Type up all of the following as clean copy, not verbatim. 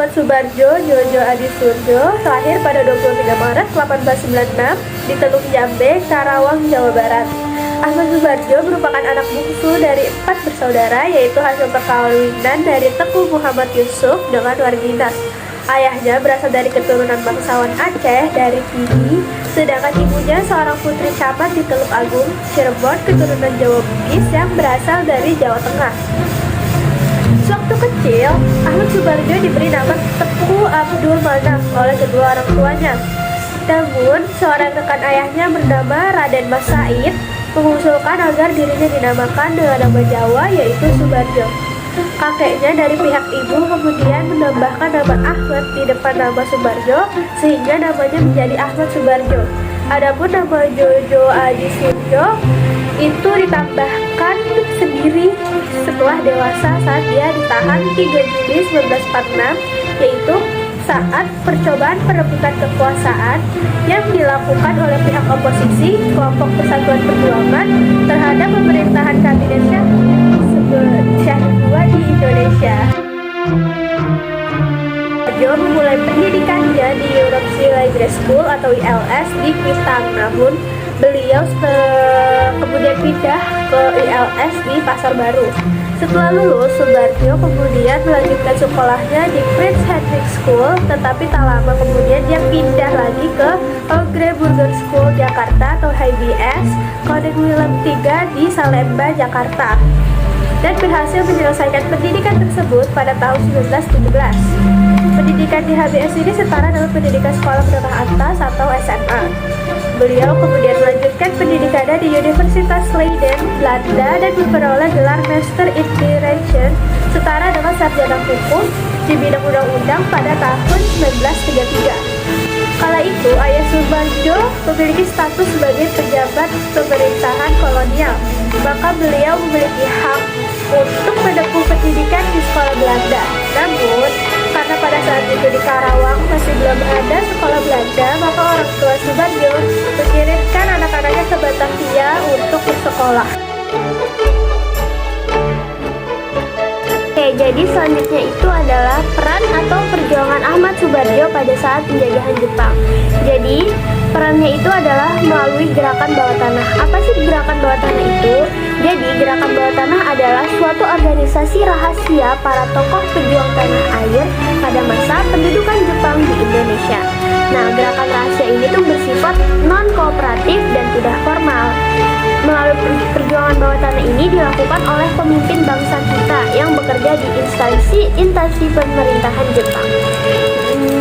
Ahmad Subardjo Djojo Adi Surjo lahir pada 23 Maret 1896 di Teluk Jambe, Karawang, Jawa Barat. Ahmad Subardjo merupakan anak bungsu dari 4 bersaudara, yaitu hasil perkawinan dari Teguh Muhammad Yusuf dengan Wargina. Ayahnya berasal dari keturunan bangsawan Aceh dari Pidi, sedangkan ibunya seorang putri camat di Teluk Agung, Cirebon, keturunan Jawa Bugis yang berasal dari Jawa Tengah. Sewaktu kecil, Ahmad Subardjo diberi nama Teguh Abdul Manaf oleh kedua orang tuanya. Namun, seorang rekan ayahnya bernama Raden Mas Said mengusulkan agar dirinya dinamakan dengan nama Jawa, yaitu Subardjo. Kakeknya dari pihak ibu kemudian menambahkan nama Ahmad di depan nama Subardjo sehingga namanya menjadi Ahmad Subardjo. Adapun nama Djojo Adi Surjo itu ditambahkan sendiri setelah dewasa saat dia ditahan 3 Juli 1946, yaitu saat percobaan perebutan kekuasaan yang dilakukan oleh pihak oposisi kelompok Persatuan Perjuangan terhadap pemerintahan kabinet Syah II di Indonesia. Subardjo memulai pendidikannya di Europe Library School atau ILS di Kuitang, namun beliau kemudian pindah ke ILS di Pasar Baru. Setelah lulus, Subardjo kemudian melanjutkan sekolahnya di Prince Henry School, tetapi tak lama kemudian dia pindah lagi ke Ogre Burger School Jakarta atau HBS Koning Willem III di Salemba, Jakarta, dan berhasil menyelesaikan pendidikan tersebut pada tahun 1917. Pendidikan di HBS ini setara dengan pendidikan sekolah menengah atas atau SMA. Beliau kemudian melanjutkan pendidikannya di Universitas Leiden, Belanda, dan memperoleh gelar Master in Direction setara dengan sarjana hukum di bidang undang-undang pada tahun 1933. Kala itu, ayah Subardjo memiliki status sebagai pejabat pemerintahan kolonial, maka beliau memiliki hak untuk menempuh pendidikan di sekolah Belanda. Namun, karena pada saat itu di Karawang masih belum ada sekolah Belanda, maka orang tua Subardjo mengirimkan anak-anaknya ke Batavia untuk bersekolah. Jadi selanjutnya itu adalah peran atau perjuangan Ahmad Subardjo pada saat penjajahan Jepang. Jadi perannya itu adalah melalui gerakan bawah tanah. Apa sih gerakan bawah tanah itu? Jadi gerakan bawah tanah adalah suatu organisasi rahasia para tokoh pejuang tanah air pada masa pendudukan Jepang di Indonesia. Nah, gerakan rahasia ini tuh bersifat non-kooperatif dan tidak formal. Melalui perjuangan bawah tanah ini dilakukan oleh pemimpin bangsa kita yang bekerja di instansi pemerintahan Jepang.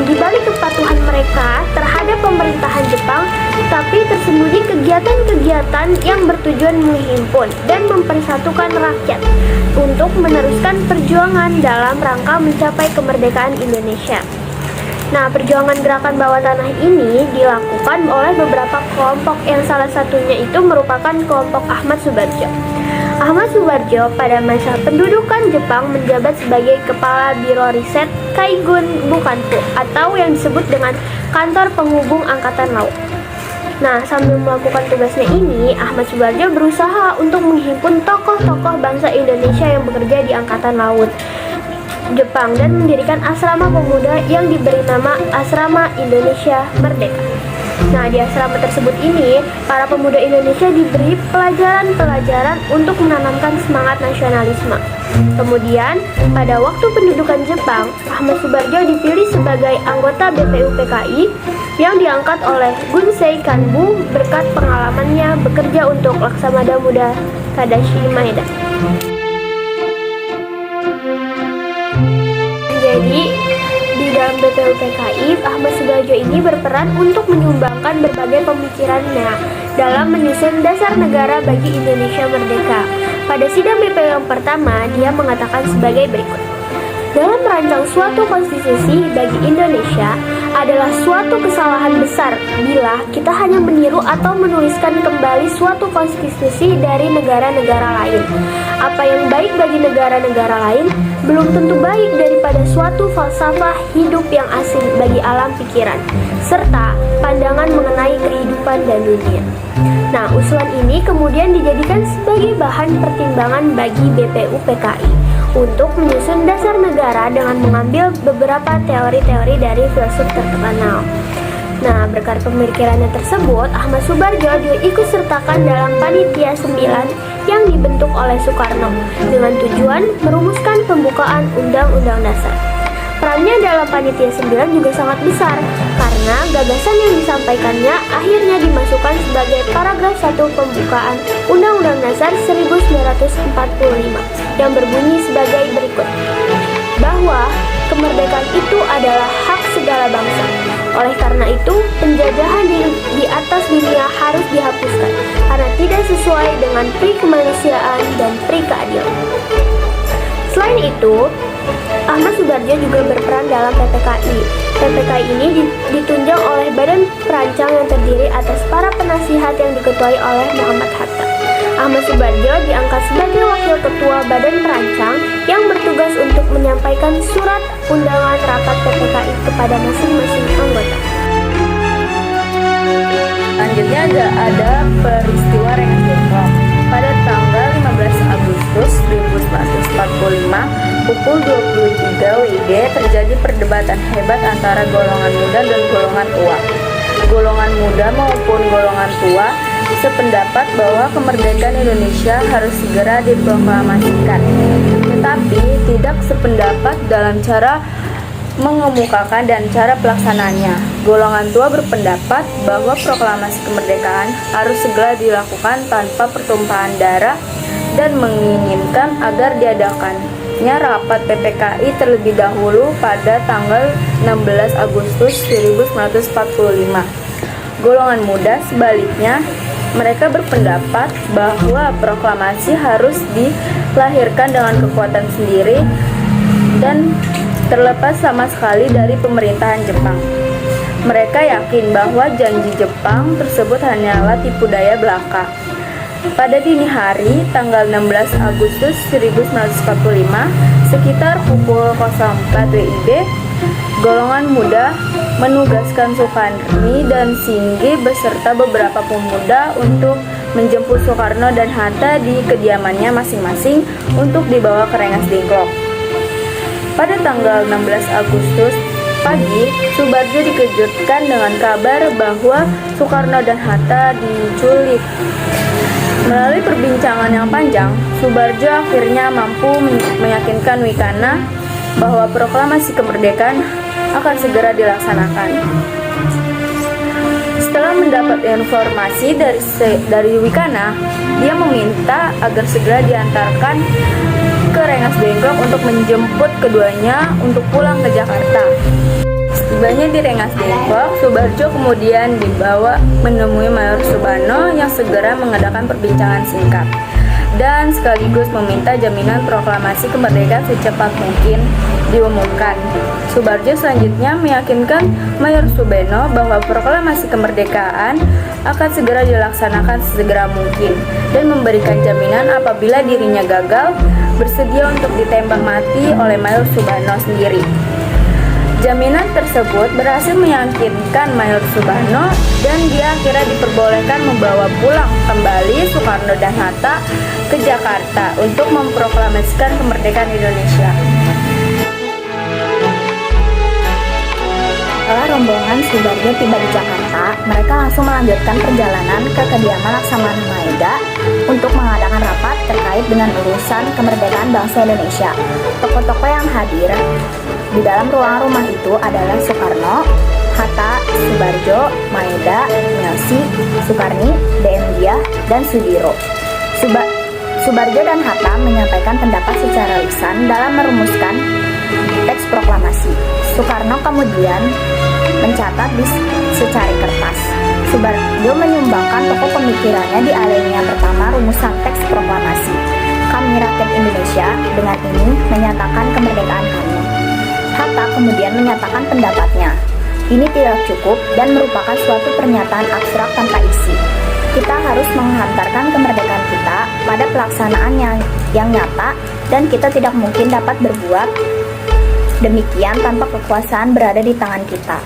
Di balik kepatuhan mereka terhadap pemerintahan Jepang, tapi tersembunyi kegiatan-kegiatan yang bertujuan menghimpun dan mempersatukan rakyat untuk meneruskan perjuangan dalam rangka mencapai kemerdekaan Indonesia. Nah, perjuangan gerakan bawah tanah ini dilakukan oleh beberapa kelompok yang salah satunya itu merupakan kelompok Ahmad Subardjo. Ahmad Subardjo pada masa pendudukan Jepang menjabat sebagai Kepala Biro Riset Kaigun Bukanpu atau yang disebut dengan Kantor Penghubung Angkatan Laut. Nah, sambil melakukan tugasnya ini, Ahmad Subardjo berusaha untuk menghimpun tokoh-tokoh bangsa Indonesia yang bekerja di Angkatan Laut Jepang dan mendirikan asrama pemuda yang diberi nama Asrama Indonesia Merdeka. Nah, di asrama tersebut ini, para pemuda Indonesia diberi pelajaran-pelajaran untuk menanamkan semangat nasionalisme. Kemudian, pada waktu pendudukan Jepang, Ahmad Subardjo dipilih sebagai anggota BPUPKI yang diangkat oleh Gunsei Kanbu berkat pengalamannya bekerja untuk Laksamada Muda Tadashi Maeda. Jadi, di dalam BPUPKI, Ahmad Subardjo ini berperan untuk menyumbangkan berbagai pemikirannya dalam menyusun dasar negara bagi Indonesia merdeka. Pada sidang BPU yang pertama, dia mengatakan sebagai berikut. Dalam merancang suatu konstitusi bagi Indonesia adalah suatu kesalahan besar bila kita hanya meniru atau menuliskan kembali suatu konstitusi dari negara-negara lain. Apa yang baik bagi negara-negara lain belum tentu baik daripada suatu falsafah hidup yang asing bagi alam pikiran, serta pandangan mengenai kehidupan dan dunia. Nah, usulan ini kemudian dijadikan sebagai bahan pertimbangan bagi BPUPKI untuk menyusun dasar negara dengan mengambil beberapa teori-teori dari filsuf terkenal. Nah, berkat pemikirannya tersebut, Ahmad Soebardjo diikutsertakan dalam Panitia 9 yang dibentuk oleh Soekarno dengan tujuan merumuskan pembukaan Undang-Undang Dasar. Perannya dalam Panitia 9 juga sangat besar karena gagasan yang disampaikannya akhirnya dimasukkan sebagai paragraf 1 pembukaan Undang-Undang Dasar 1945 yang berbunyi sebagai berikut, bahwa kemerdekaan itu adalah hak segala bangsa. Oleh karena itu, penjajahan di atas dunia harus dihapuskan karena tidak sesuai dengan pri kemanusiaan dan pri keadilan. Selain itu, Ahmad Soebardjo juga berperan dalam PPKI. PPKI ini ditunjang oleh badan perancang yang terdiri atas para penasihat yang diketuai oleh Muhammad Hatta. Ahmad Soebardjo diangkat sebagai wakil ketua badan perancang yang bertugas untuk menyampaikan surat undangan rapat PPKI kepada masing-masing anggota. Selanjutnya ada peristiwa Rengas Dengklok. Pada tanggal 15 Agustus 1945 pukul 23 WIB terjadi perdebatan hebat antara golongan muda dan golongan tua. Golongan muda maupun golongan tua sependapat bahwa kemerdekaan Indonesia harus segera diproklamasikan, tetapi tidak sependapat dalam cara mengemukakan dan cara pelaksanaannya. Golongan tua berpendapat bahwa proklamasi kemerdekaan harus segera dilakukan tanpa pertumpahan darah dan menginginkan agar diadakannya rapat PPKI terlebih dahulu pada tanggal 16 Agustus 1945. Golongan muda sebaliknya, mereka berpendapat bahwa proklamasi harus dilahirkan dengan kekuatan sendiri dan terlepas sama sekali dari pemerintahan Jepang. Mereka yakin bahwa janji Jepang tersebut hanyalah tipu daya belaka. Pada dini hari, tanggal 16 Agustus 1945, sekitar pukul 04 WIB, golongan muda menugaskan Soekarni dan Singgi beserta beberapa pemuda untuk menjemput Soekarno dan Hatta di kediamannya masing-masing untuk dibawa ke Rengas Dengklok. Pada tanggal 16 Agustus pagi, Soebardjo dikejutkan dengan kabar bahwa Soekarno dan Hatta diculik. Melalui perbincangan yang panjang, Soebardjo akhirnya mampu meyakinkan Wikana bahwa proklamasi kemerdekaan akan segera dilaksanakan. Setelah mendapat informasi dari Wikana, dia meminta agar segera diantarkan ke Rengas Dengklok untuk menjemput keduanya untuk pulang ke Jakarta. Setibanya di Rengas Dengklok, Soebardjo kemudian dibawa menemui Mayor Soebarno yang segera mengadakan perbincangan singkat dan sekaligus meminta jaminan proklamasi kemerdekaan secepat mungkin diumumkan. Soebardjo selanjutnya meyakinkan Mayor Soebarno bahwa proklamasi kemerdekaan akan segera dilaksanakan sesegera mungkin dan memberikan jaminan apabila dirinya gagal bersedia untuk ditembak mati oleh Mayor Soebarno sendiri. Jaminan tersebut berhasil meyakinkan Mayor Soebarno dan dia akhirnya diperbolehkan membawa pulang kembali Soekarno dan Hatta ke Jakarta untuk memproklamasikan kemerdekaan Indonesia. Setelah rombongan Soebardjo tiba di Jakarta, mereka langsung melanjutkan perjalanan ke kediaman Laksamana Maeda untuk mengadakan rapat terkait dengan urusan kemerdekaan bangsa Indonesia. Tokoh-tokoh yang hadir di dalam ruangan rumah itu adalah Soekarno, Hatta, Soebardjo, Maeda, Melsi, Soekarni, DM Diah, dan Sudiro. Soebardjo dan Hatta menyampaikan pendapat secara lisan dalam merumuskan teks proklamasi. Soekarno kemudian mencatat di secari kertas. Soebardjo menyumbangkan pokok pemikirannya di alinea pertama rumusan teks proklamasi. Kami rakyat Indonesia dengan ini menyatakan kemerdekaan kami. Hatta kemudian menyatakan pendapatnya. Ini tidak cukup dan merupakan suatu pernyataan abstrak tanpa isi. Kita harus menghantarkan kemerdekaan kita pada pelaksanaan yang nyata dan kita tidak mungkin dapat berbuat demikian tanpa kekuasaan berada di tangan kita.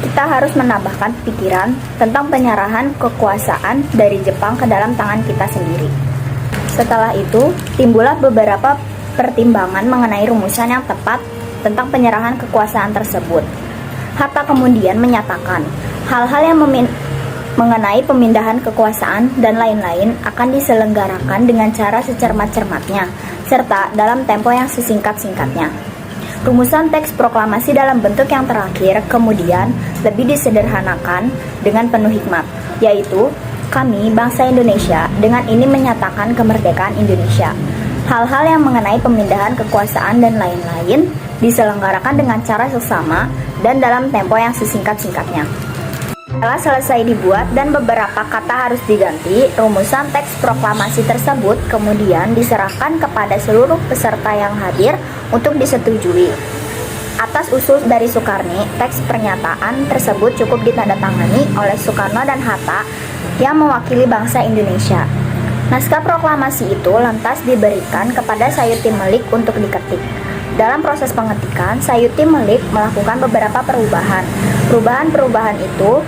Kita harus menambahkan pikiran tentang penyerahan kekuasaan dari Jepang ke dalam tangan kita sendiri. Setelah itu, timbullah beberapa pertimbangan mengenai rumusan yang tepat tentang penyerahan kekuasaan tersebut. Hatta kemudian menyatakan hal-hal yang mengenai pemindahan kekuasaan dan lain-lain akan diselenggarakan dengan cara secermat-cermatnya, serta dalam tempo yang sesingkat-singkatnya. Rumusan teks proklamasi dalam bentuk yang terakhir kemudian lebih disederhanakan dengan penuh hikmat, yaitu kami, bangsa Indonesia, dengan ini menyatakan kemerdekaan Indonesia. Hal-hal yang mengenai pemindahan kekuasaan dan lain-lain diselenggarakan dengan cara seksama dan dalam tempo yang sesingkat-singkatnya. Setelah selesai dibuat dan beberapa kata harus diganti, rumusan teks proklamasi tersebut kemudian diserahkan kepada seluruh peserta yang hadir untuk disetujui. Atas usul dari Soekarni, teks pernyataan tersebut cukup ditandatangani oleh Soekarno dan Hatta yang mewakili bangsa Indonesia. Naskah proklamasi itu lantas diberikan kepada Sayuti Melik untuk diketik. Dalam proses pengetikan, Sayuti Melik melakukan beberapa perubahan. Perubahan-perubahan itu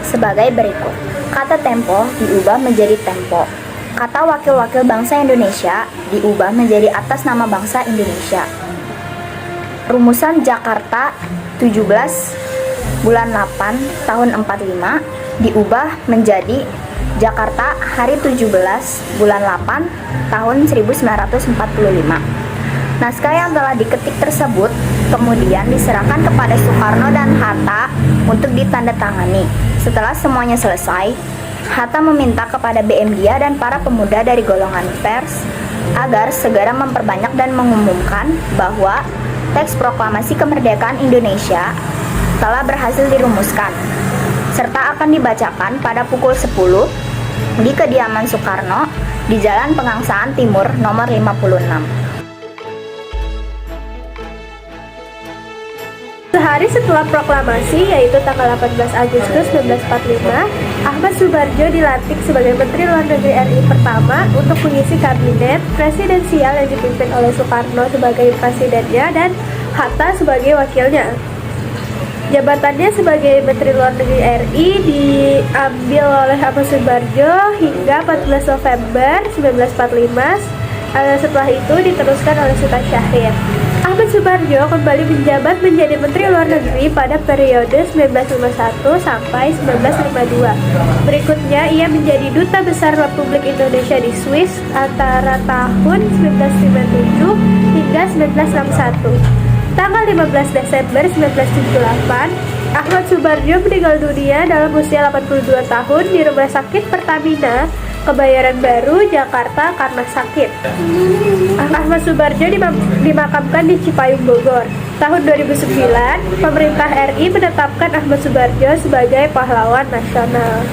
sebagai berikut. Kata tempo diubah menjadi tempo. Kata wakil-wakil bangsa Indonesia diubah menjadi atas nama bangsa Indonesia. Rumusan Jakarta 17 bulan 8 tahun 45 diubah menjadi Jakarta hari 17 bulan 8 tahun 1945. Naskah yang telah diketik tersebut kemudian diserahkan kepada Soekarno dan Hatta untuk ditandatangani. Setelah semuanya selesai, Hatta meminta kepada BM Dia dan para pemuda dari golongan pers agar segera memperbanyak dan mengumumkan bahwa teks proklamasi kemerdekaan Indonesia telah berhasil dirumuskan, serta akan dibacakan pada pukul 10 di kediaman Soekarno di Jalan Pengangsaan Timur nomor 56. Sehari setelah proklamasi, yaitu tanggal 18 Agustus 1945, Ahmad Subarjo dilantik sebagai Menteri Luar Negeri RI pertama untuk mengisi kabinet presidensial yang dipimpin oleh Soekarno sebagai presidennya dan Hatta sebagai wakilnya. Jabatannya sebagai Menteri Luar Negeri RI diambil oleh Ahmad Subarjo hingga 14 November 1945. Setelah itu diteruskan oleh Sultan Syahrir. Ahmad Subarjo kembali menjabat menjadi Menteri Luar Negeri pada periode 1951 sampai 1952. Berikutnya ia menjadi Duta Besar Republik Indonesia di Swiss antara tahun 1957 hingga 1961. Tanggal 15 Desember 1978, Ahmad Subarjo meninggal dunia dalam usia 82 tahun di Rumah Sakit Pertamina, Kebayoran Baru, Jakarta karena sakit. Ahmad Subarjo dimakamkan di Cipayung, Bogor. Tahun 2009, pemerintah RI menetapkan Ahmad Subarjo sebagai pahlawan nasional.